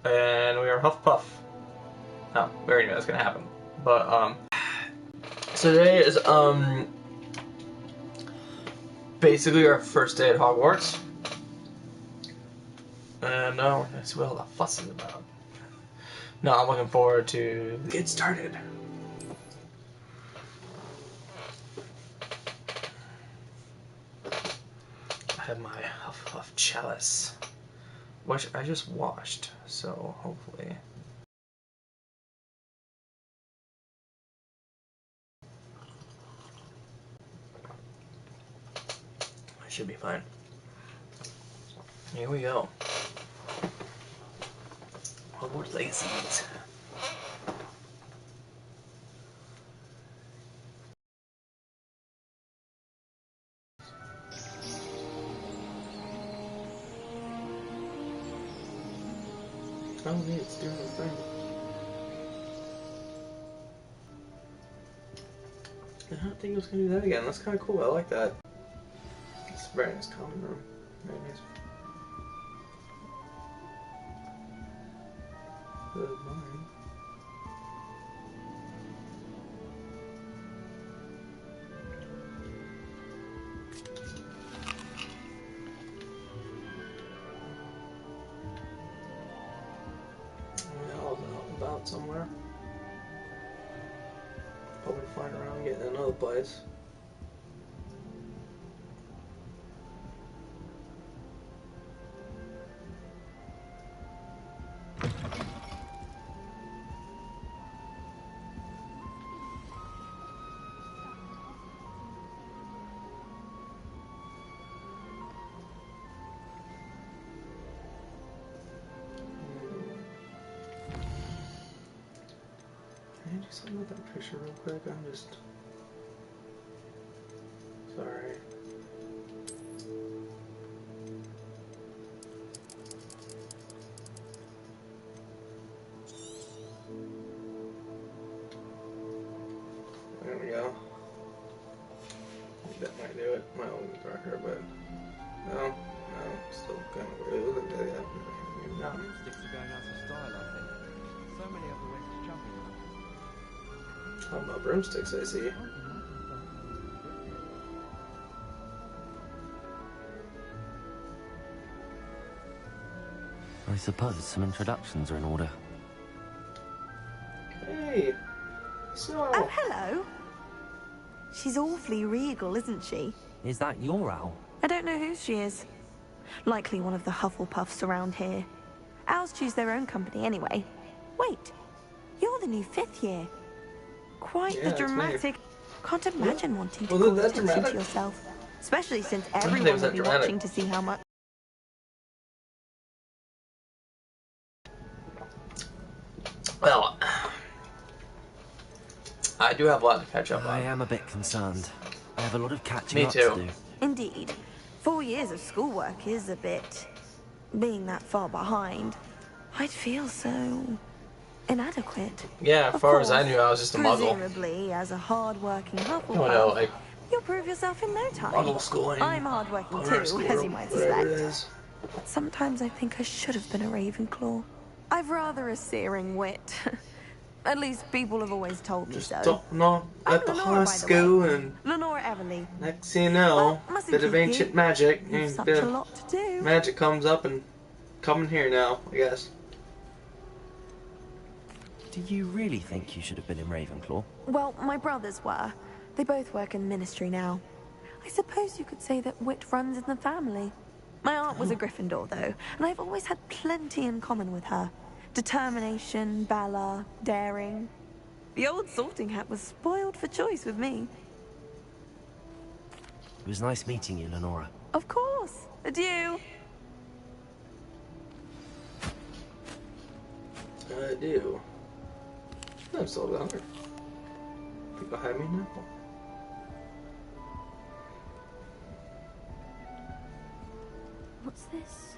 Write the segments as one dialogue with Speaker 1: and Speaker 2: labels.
Speaker 1: and we are Hufflepuff. No, we already knew that's gonna happen. But so today is basically our first day at Hogwarts, and now we're gonna see what all the fuss is about. No, I'm looking forward to get started. I have my Hufflepuff chalice, which I just washed, so hopefully. I should be fine. Here we go. Hogwarts Legacy. Oh, neat, it's doing the thing. I don't think it was gonna do that again. That's kind of cool. I like that. It's a very nice common room. Very nice. Good morning. Out about somewhere. Probably flying around and getting another place. Can I do something with that picture real quick? I'm just... sorry. There we go. That might do it. Might only be darker, but... no, still kind of weird. Look at that. No.
Speaker 2: Broomsticks are going out of style, I think. So many other ways to jump in.
Speaker 1: Talking about broomsticks, I see.
Speaker 3: I suppose some introductions are in order.
Speaker 1: Hey! So...
Speaker 4: oh, hello. She's awfully regal, isn't she?
Speaker 3: Is that your owl?
Speaker 4: I don't know who she is. Likely one of the Hufflepuffs around here. Owls choose their own company anyway. Wait, you're the new 5th year. Quite
Speaker 1: Yeah,
Speaker 4: the dramatic... Can't imagine wanting to
Speaker 1: Was it
Speaker 4: call
Speaker 1: that
Speaker 4: attention
Speaker 1: dramatic?
Speaker 4: to yourself. Especially since
Speaker 1: think it
Speaker 4: everyone
Speaker 1: was
Speaker 4: will
Speaker 1: that
Speaker 4: be
Speaker 1: dramatic.
Speaker 4: watching to see how much...
Speaker 1: well... I do have a lot to catch up
Speaker 3: I
Speaker 1: on.
Speaker 3: am a bit concerned. I have a lot of catching
Speaker 1: Me
Speaker 3: up
Speaker 1: too.
Speaker 3: to do.
Speaker 4: Indeed. 4 years of schoolwork is a bit... being that far behind. I'd feel so... inadequate.
Speaker 1: Yeah, as
Speaker 4: Of
Speaker 1: far as I
Speaker 4: course,
Speaker 1: knew, I was just a muggle.
Speaker 4: Presumably, as a hard-working Hufflepuff,
Speaker 1: Oh no, like,
Speaker 4: you'll prove yourself in no time.
Speaker 1: muggle schooling.
Speaker 4: I'm hard-working
Speaker 1: Horror
Speaker 4: too,
Speaker 1: school,
Speaker 4: as you might
Speaker 1: whatever it
Speaker 4: suspect.
Speaker 1: is.
Speaker 4: Sometimes I think I should have been a Ravenclaw. I've rather a searing wit. At least people have always told me
Speaker 1: Just
Speaker 4: so.
Speaker 1: stopping on
Speaker 4: I'm
Speaker 1: at the
Speaker 4: Lenora,
Speaker 1: high
Speaker 4: by the
Speaker 1: school
Speaker 4: way.
Speaker 1: and
Speaker 4: Lenora Everly.
Speaker 1: next thing you know,
Speaker 4: Well, mustn't
Speaker 1: bit of
Speaker 4: keep
Speaker 1: ancient
Speaker 4: you.
Speaker 1: magic.
Speaker 4: You've
Speaker 1: And
Speaker 4: such
Speaker 1: bit
Speaker 4: a
Speaker 1: of
Speaker 4: lot to do.
Speaker 1: magic comes up and coming here now, I guess.
Speaker 3: Do you really think you should have been in Ravenclaw?
Speaker 4: Well, my brothers were. They both work in the ministry now. I suppose you could say that wit runs in the family. My aunt was a Gryffindor, though, and I've always had plenty in common with her. Determination, valor, daring. The old sorting hat was spoiled for choice with me.
Speaker 3: It was nice meeting you, Lenora.
Speaker 4: Of course. Adieu.
Speaker 1: I do. I'm still down there. Think I'll have me now.
Speaker 5: What's this?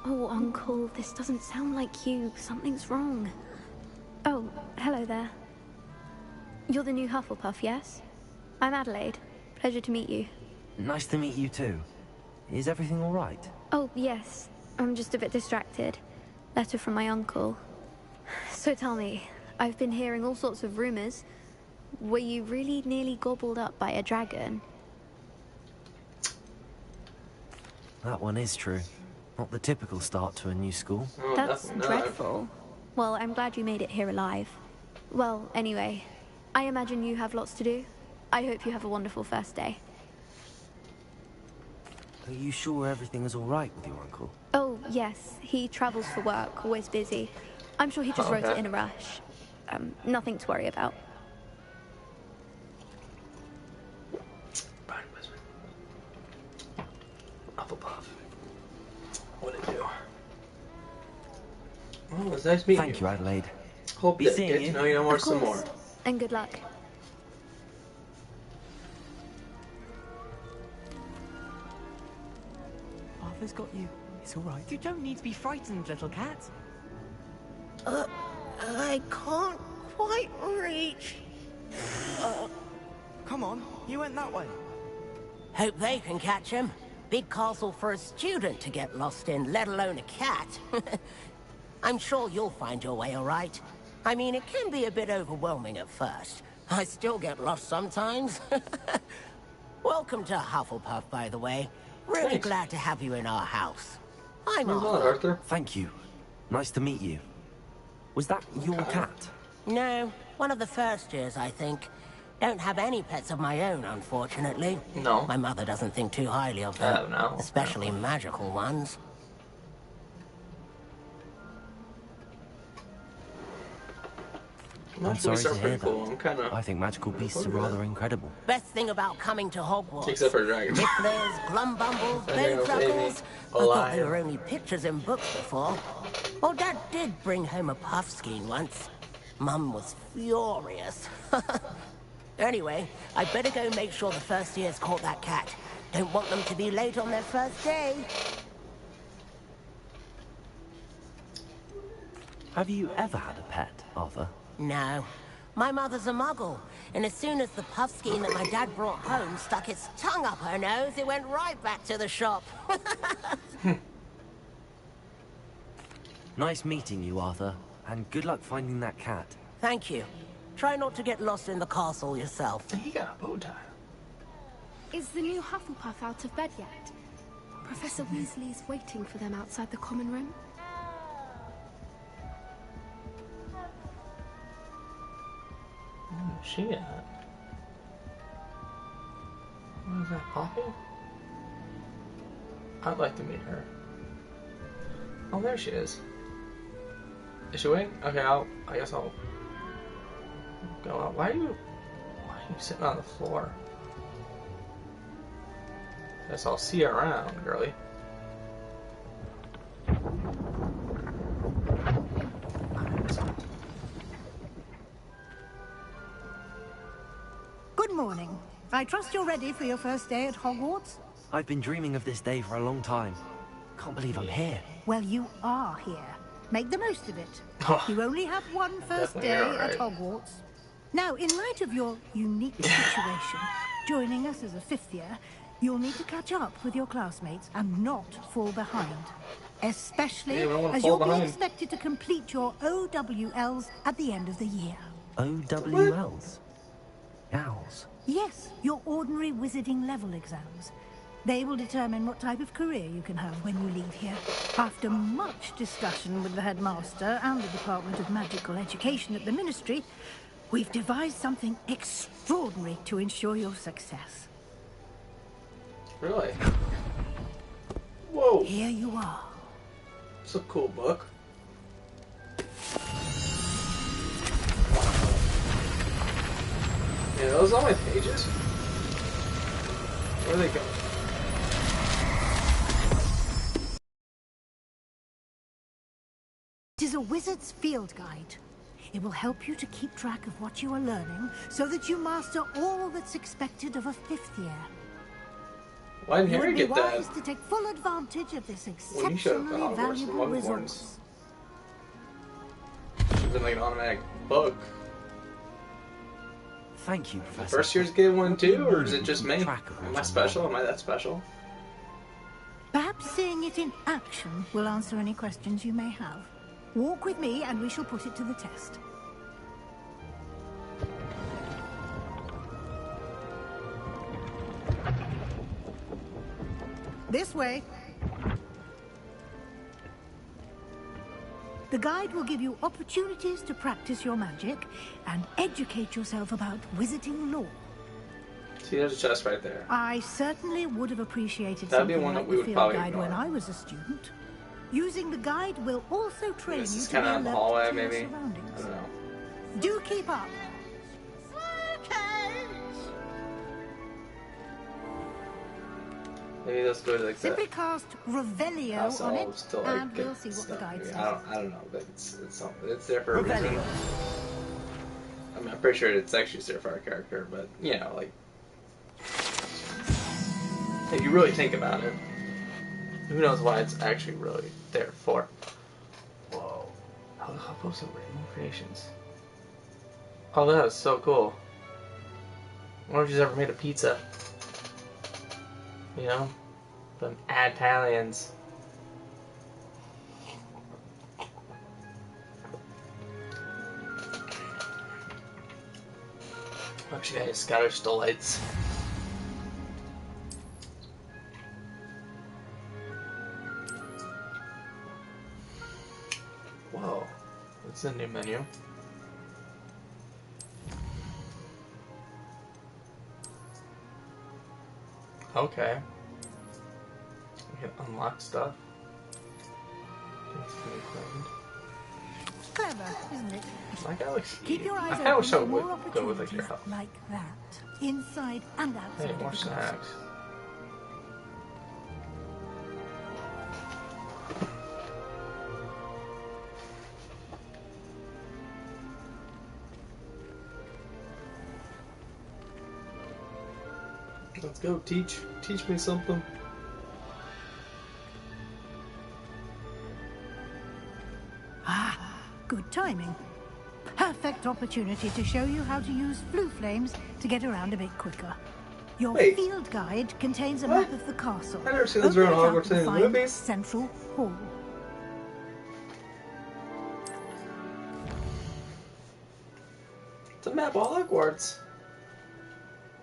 Speaker 5: Oh, Uncle, this doesn't sound like you. Something's wrong. Oh, hello there. You're the new Hufflepuff, yes? I'm Adelaide. Pleasure to meet you.
Speaker 3: Nice to meet you too. Is everything all right?
Speaker 5: Oh, yes. I'm just a bit distracted. Letter from my uncle. So tell me, I've been hearing all sorts of rumors. Were you really nearly gobbled up by a dragon?
Speaker 3: That one is true. Not the typical start to a new school.
Speaker 1: Oh,
Speaker 5: That's
Speaker 1: definitely not.
Speaker 5: dreadful. Well, I'm glad you made it here alive. Well, anyway, I imagine you have lots to do. I hope you have a wonderful first day.
Speaker 3: Are you sure everything is all right with your uncle?
Speaker 5: Oh, yes. He travels for work, always busy. I'm sure he just wrote it
Speaker 1: Okay.
Speaker 5: in a rush. Nothing to worry about.
Speaker 1: Brian Whisper. Hufflepuff. What'd it do? Well, it was nice meeting
Speaker 3: Thank you, Adelaide.
Speaker 1: Hope
Speaker 3: Be
Speaker 1: that
Speaker 3: seeing
Speaker 1: get
Speaker 3: you.
Speaker 1: to know you no more
Speaker 5: Of
Speaker 1: some
Speaker 5: course.
Speaker 1: more.
Speaker 5: And good luck.
Speaker 6: Arthur's got you. It's all right. You don't need to be frightened, little cat.
Speaker 7: I can't quite reach.
Speaker 6: Come on, you went that way.
Speaker 7: Hope they can catch him. Big castle for a student to get lost in, let alone a cat. I'm sure you'll find your way all right. I mean, it can be a bit overwhelming at first. I still get lost sometimes. Welcome to Hufflepuff, by the way. Really
Speaker 1: Thanks.
Speaker 7: glad to have you in our house. I'm
Speaker 1: Thanks a lot,
Speaker 7: Arthur.
Speaker 1: Arthur.
Speaker 3: Thank you. Nice to meet you. Was that your cat?
Speaker 7: No, one of the first years, I think. Don't have any pets of my own, unfortunately.
Speaker 1: No.
Speaker 7: My mother doesn't think too highly of them.
Speaker 1: Oh, no.
Speaker 7: Especially magical ones.
Speaker 3: I'm
Speaker 1: Most
Speaker 3: sorry
Speaker 1: beasts
Speaker 3: to
Speaker 1: are
Speaker 3: hear
Speaker 1: pretty
Speaker 3: that.
Speaker 1: cool. I'm kind of.
Speaker 3: I think magical beasts are rather incredible.
Speaker 7: Best thing about coming to Hogwarts.
Speaker 1: Except for dragons.
Speaker 7: Nifflers, Glumbumbles,
Speaker 1: Dragons,
Speaker 7: Bowtruckles. I thought
Speaker 1: alive.
Speaker 7: they were only pictures in books before. Well, Dad did bring home a puffskein once. Mum was furious. Anyway, I better go make sure the first years caught that cat. Don't want them to be late on their first day.
Speaker 3: Have you ever had a pet, Arthur?
Speaker 7: No. My mother's a muggle, and as soon as the puffskein that my dad brought home stuck its tongue up her nose, it went right back to the shop.
Speaker 3: Nice meeting you, Arthur. And good luck finding that cat.
Speaker 7: Thank you. Try not to get lost in the castle yourself.
Speaker 1: He got a bow tie.
Speaker 8: Is the new Hufflepuff out of bed yet? Professor Weasley's waiting for them outside the common room.
Speaker 1: Where's she at? Where's that Poppy? I'd like to meet her. Oh, there she is. Is she waiting? Okay, I guess I'll go out. Why are you sitting on the floor? Guess I'll see you around, girly.
Speaker 9: Good morning. I trust you're ready for your first day at Hogwarts?
Speaker 3: I've been dreaming of this day for a long time. Can't believe I'm here.
Speaker 9: Well, you are here. Make the most of it. You only have one first
Speaker 1: Definitely
Speaker 9: day
Speaker 1: are,
Speaker 9: at
Speaker 1: right?
Speaker 9: Hogwarts. Now, in light of your unique situation, joining us as a fifth year, you'll need to catch up with your classmates and not fall behind. Especially
Speaker 1: Yeah, we don't wanna
Speaker 9: as
Speaker 1: fall
Speaker 9: you'll
Speaker 1: behind.
Speaker 9: be expected to complete your OWLs at the end of the year.
Speaker 3: OWLs? Owls.
Speaker 9: Yes, your ordinary wizarding level exams. They will determine what type of career you can have when you leave here. After much discussion with the headmaster and the Department of Magical Education at the Ministry, we've devised something extraordinary to ensure your success.
Speaker 1: Really? Whoa!
Speaker 9: Here you are.
Speaker 1: It's a cool book. Yeah, those are my pages. Where are they going?
Speaker 9: It is a wizard's field guide. It will help you to keep track of what you are learning so that you master all that's expected of a fifth year.
Speaker 1: Why didn't
Speaker 9: You
Speaker 1: Harry
Speaker 9: would be
Speaker 1: get that?
Speaker 9: wise to take full advantage of this
Speaker 1: Well, you should have
Speaker 9: exceptionally
Speaker 1: gone Hogwarts
Speaker 9: valuable
Speaker 1: from Hogwarts.
Speaker 9: resource.
Speaker 1: Should have been like an automatic book.
Speaker 3: Thank you,
Speaker 1: The
Speaker 3: Professor.
Speaker 1: first year's get one too, or is it just me?
Speaker 3: Track of
Speaker 1: Am I
Speaker 3: what's
Speaker 1: special?
Speaker 3: on
Speaker 1: Am I that special?
Speaker 9: Perhaps seeing it in action will answer any questions you may have. Walk with me and we shall put it to the test. This way. The guide will give you opportunities to practice your magic and educate yourself about wizarding lore.
Speaker 1: See, there's a chest right there.
Speaker 9: I certainly would have appreciated
Speaker 1: That'd be
Speaker 9: something
Speaker 1: one that
Speaker 9: like
Speaker 1: we
Speaker 9: the
Speaker 1: would
Speaker 9: field
Speaker 1: probably
Speaker 9: guide
Speaker 1: ignore.
Speaker 9: when I was a student. Using the guide will also train
Speaker 1: This
Speaker 9: you
Speaker 1: is
Speaker 9: to be
Speaker 1: kind of the
Speaker 9: alert
Speaker 1: hallway,
Speaker 9: to your
Speaker 1: maybe. I
Speaker 9: surroundings.
Speaker 1: don't know.
Speaker 9: Do keep up.
Speaker 1: Maybe let's go to like
Speaker 9: Simply
Speaker 1: that.
Speaker 9: cast Revelio
Speaker 1: House
Speaker 9: on it,
Speaker 1: elves to like
Speaker 9: and
Speaker 1: get
Speaker 9: we'll see what the
Speaker 1: stuff.
Speaker 9: guide
Speaker 1: Maybe.
Speaker 9: says.
Speaker 1: I don't know, but it's something. It's there for a reason.
Speaker 7: Revelio.
Speaker 1: I mean, I'm pretty sure it's actually there for our character, but you know, like if you really think about it, who knows why it's actually really there for? Whoa! How close are rainbow creations? Oh, that is so cool. I wonder if she's ever made a pizza. You know, them Italians. Oh, she got his Scottish delights. Whoa, that's a new menu. Okay. We can unlock stuff. Things to be claimed.
Speaker 9: Clever, isn't it?
Speaker 1: Like Alex.
Speaker 9: Keep your eyes
Speaker 1: I
Speaker 9: open
Speaker 1: wish I
Speaker 9: for more
Speaker 1: would go with like your
Speaker 9: opportunities
Speaker 1: help.
Speaker 9: like that, inside and outside
Speaker 1: Hey,
Speaker 9: of
Speaker 1: more
Speaker 9: the
Speaker 1: snacks. Let's go, teach me something.
Speaker 9: Ah, good timing. Perfect opportunity to show you how to use blue flames to get around a bit quicker. Your
Speaker 1: Wait.
Speaker 9: field guide contains a
Speaker 1: What?
Speaker 9: map of the castle.
Speaker 1: I never seen this
Speaker 9: Open
Speaker 1: around
Speaker 9: it up
Speaker 1: Hogwarts
Speaker 9: and
Speaker 1: in the
Speaker 9: find
Speaker 1: movies.
Speaker 9: Central Hall.
Speaker 1: It's a map of Hogwarts.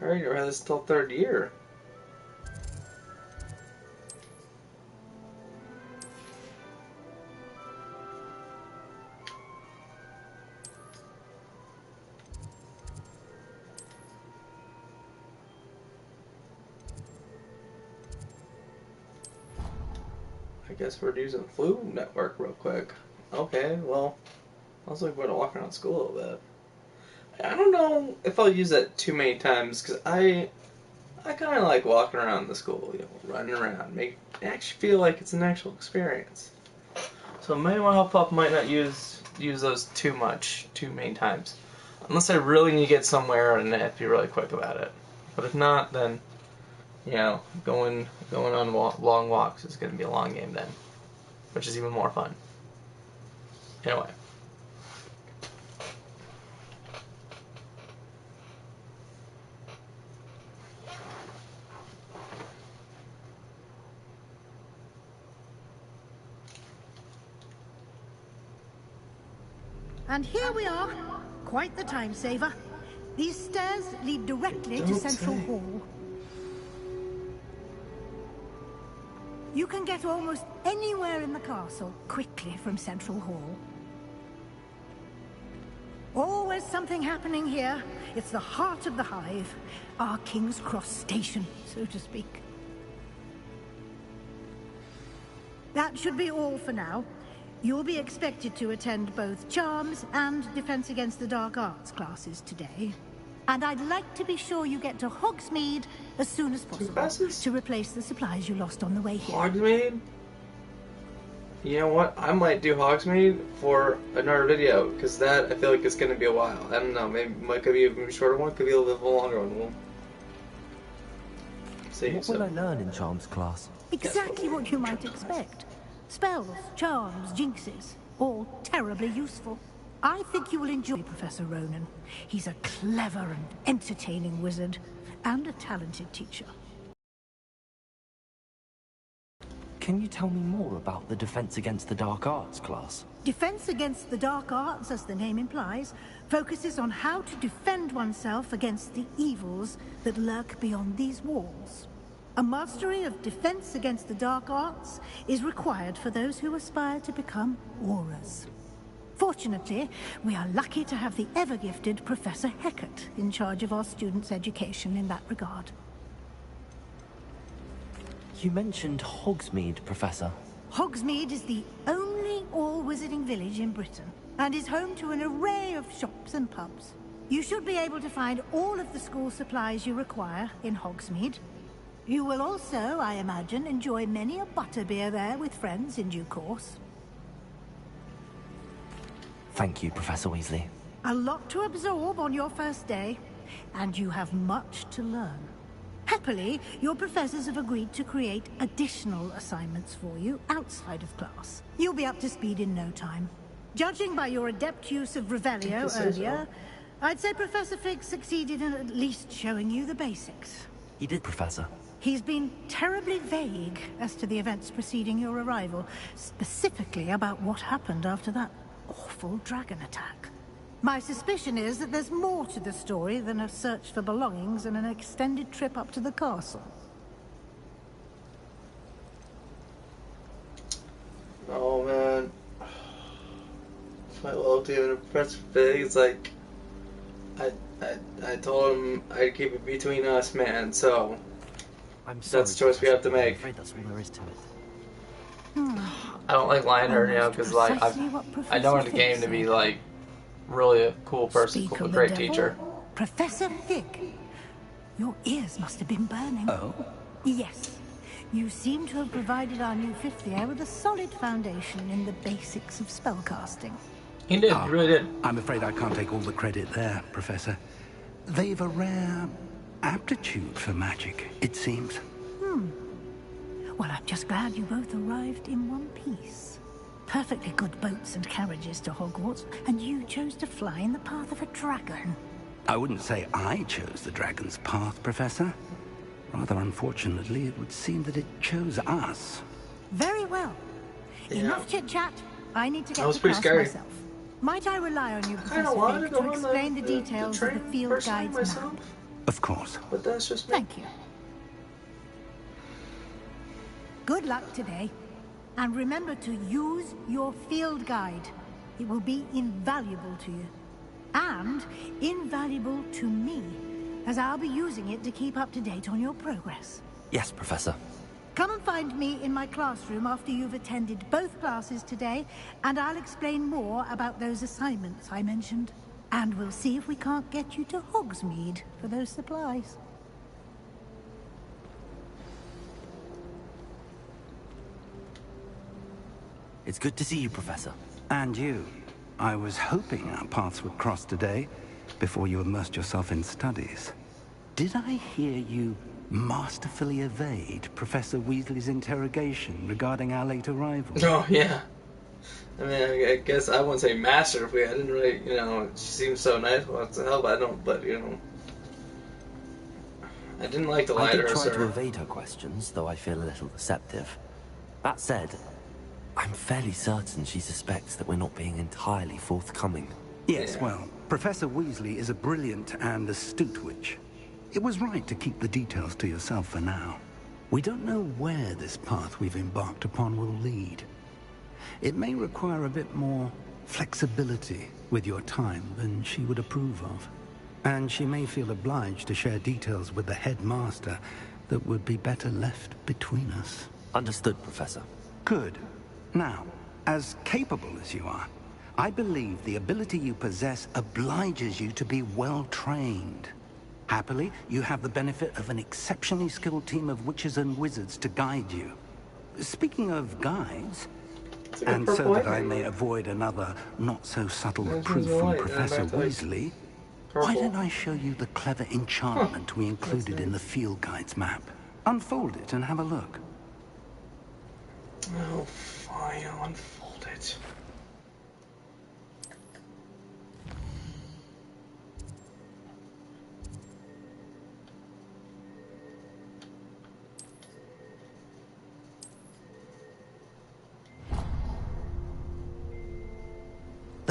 Speaker 1: I already read this till third year. I guess we're using Flu Network real quick. Okay, well, I was like, we're gonna walk around school a little bit. I don't know if I'll use that too many times because I kind of like walking around the school, you know, running around, make actually feel like it's an actual experience. So maybe my health puff might not use those too many times, unless I really need to get somewhere and I have to be really quick about it. But if not, then you know, going on long walks is going to be a long game then, which is even more fun. Anyway.
Speaker 9: And here we are. Quite the time saver. These stairs lead directly to
Speaker 1: Don't
Speaker 9: Central
Speaker 1: say.
Speaker 9: Hall. You can get almost anywhere in the castle quickly from Central Hall. Always something happening here. It's the heart of the hive. Our King's Cross station, so to speak. That should be all for now. You'll be expected to attend both Charms and Defense Against the Dark Arts classes today. And I'd like to be sure you get to Hogsmeade as soon as possible
Speaker 1: classes?
Speaker 9: to replace the supplies you lost on the way here.
Speaker 1: Hogsmeade? You know what? I might do Hogsmeade for another video, because that, I feel like it's going to be a while. I don't know, maybe it could be a shorter one, could be a little bit longer one. We'll see.
Speaker 3: What will I learn in Charms class?
Speaker 9: Exactly what you might expect. Spells, charms, jinxes, all terribly useful. I think you will enjoy Professor Ronan. He's a clever and entertaining wizard, and a talented teacher.
Speaker 3: Can you tell me more about the Defense Against the Dark Arts class?
Speaker 9: Defense Against the Dark Arts, as the name implies, focuses on how to defend oneself against the evils that lurk beyond these walls. A mastery of Defense Against the Dark Arts is required for those who aspire to become Aurors. Fortunately, we are lucky to have the ever-gifted Professor Heckert in charge of our students' education in that regard.
Speaker 3: You mentioned Hogsmeade, Professor.
Speaker 9: Hogsmeade is the only all-wizarding village in Britain, and is home to an array of shops and pubs. You should be able to find all of the school supplies you require in Hogsmeade. You will also, I imagine, enjoy many a butterbeer there with friends in due course.
Speaker 3: Thank you, Professor Weasley.
Speaker 9: A lot to absorb on your first day, and you have much to learn. Happily, your professors have agreed to create additional assignments for you outside of class. You'll be up to speed in no time. Judging by your adept use of Revelio earlier, I'd say Professor Fig succeeded in at least showing you the basics.
Speaker 3: He did, Professor.
Speaker 9: He's been terribly vague as to the events preceding your arrival, specifically about what happened after that awful dragon attack. My suspicion is that there's more to the story than a search for belongings and an extended trip up to the castle.
Speaker 1: Oh man. My loyalty to Professor Fig is like, I told him I'd keep it between us, man, so
Speaker 3: I'm sorry,
Speaker 1: that's the choice we have to
Speaker 3: Professor. I'm
Speaker 1: make.
Speaker 3: afraid that's all there is to it.
Speaker 1: I don't like lying to her, you know, because like I know in the game to be like really a cool person,
Speaker 9: Speak
Speaker 1: cool,
Speaker 9: of the
Speaker 1: great
Speaker 9: devil.
Speaker 1: teacher.
Speaker 9: Professor Fig, your ears must have been burning.
Speaker 6: Oh?
Speaker 9: Yes. You seem to have provided our new fifth year with a solid foundation in the basics of spellcasting.
Speaker 1: He did, he really did.
Speaker 6: I'm afraid I can't take all the credit there, Professor. They've a rare aptitude for magic, it seems.
Speaker 9: Well, I'm just glad you both arrived in one piece. Perfectly good boats and carriages to Hogwarts, and you chose to fly in the path of a dragon.
Speaker 6: I wouldn't say I chose the dragon's path, Professor. Rather unfortunately, it would seem that it chose us.
Speaker 9: Very well.
Speaker 1: Yeah.
Speaker 9: Enough chit-chat. I need to
Speaker 1: That
Speaker 9: get
Speaker 1: was
Speaker 9: to
Speaker 1: pretty
Speaker 9: class
Speaker 1: scary.
Speaker 9: myself. Might I rely on you,
Speaker 1: I
Speaker 9: Professor
Speaker 1: wanted
Speaker 9: Fig,
Speaker 1: to
Speaker 9: to
Speaker 1: go on
Speaker 9: explain the details of the
Speaker 1: train
Speaker 9: field
Speaker 1: personally
Speaker 9: guide's
Speaker 1: myself,
Speaker 9: map?
Speaker 6: Of course.
Speaker 1: but that's just me.
Speaker 9: Thank you. Good luck today. And remember to use your field guide. It will be invaluable to you. And invaluable to me, as I'll be using it to keep up to date on your progress.
Speaker 3: Yes, Professor.
Speaker 9: Come and find me in my classroom after you've attended both classes today, and I'll explain more about those assignments I mentioned. And we'll see if we can't get you to Hogsmeade for those supplies.
Speaker 3: It's good to see you, Professor.
Speaker 6: And you. I was hoping our paths would cross today, before you immersed yourself in studies. Did I hear you masterfully evade Professor Weasley's interrogation regarding our late arrival?
Speaker 1: Oh yeah. I mean, I guess I wouldn't say masterfully. I didn't really, you know, she seems so nice. What the hell? But I don't. But you know, I didn't like to lie
Speaker 3: I
Speaker 1: to
Speaker 3: did
Speaker 1: her,
Speaker 3: try to
Speaker 1: sir.
Speaker 3: evade her questions, though I feel a little deceptive. That said, I'm fairly certain she suspects that we're not being entirely forthcoming.
Speaker 6: Yes,
Speaker 1: Yeah.
Speaker 6: well, Professor Weasley is a brilliant and astute witch. It was right to keep the details to yourself for now. We don't know where this path we've embarked upon will lead. It may require a bit more flexibility with your time than she would approve of. And she may feel obliged to share details with the headmaster that would be better left between us.
Speaker 3: Understood, Professor.
Speaker 6: Good. Now, as capable as you are, I believe the ability you possess obliges you to be well trained. Happily, you have the benefit of an exceptionally skilled team of witches and wizards to guide you. Speaking of guides,
Speaker 1: It's like a
Speaker 6: and so
Speaker 1: purple
Speaker 6: that I
Speaker 1: light.
Speaker 6: may avoid another not-so-subtle
Speaker 1: This
Speaker 6: proof
Speaker 1: is
Speaker 6: from
Speaker 1: white, and
Speaker 6: Professor
Speaker 1: back to, like,
Speaker 6: Weasley, why
Speaker 1: purple.
Speaker 6: don't I show you the clever enchantment we included in the field guide's map? Unfold it and have a look.
Speaker 1: Oh, fine. I'll unfold it.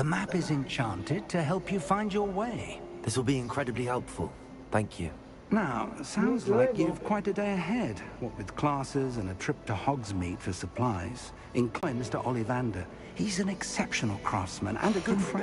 Speaker 6: The map is enchanted to help you find your way.
Speaker 3: This will be incredibly helpful. Thank you.
Speaker 6: Now, sounds like you've quite a day ahead, what with classes and a trip to Hogsmeade for supplies. Including Mr. Ollivander. He's an exceptional craftsman and a good friend.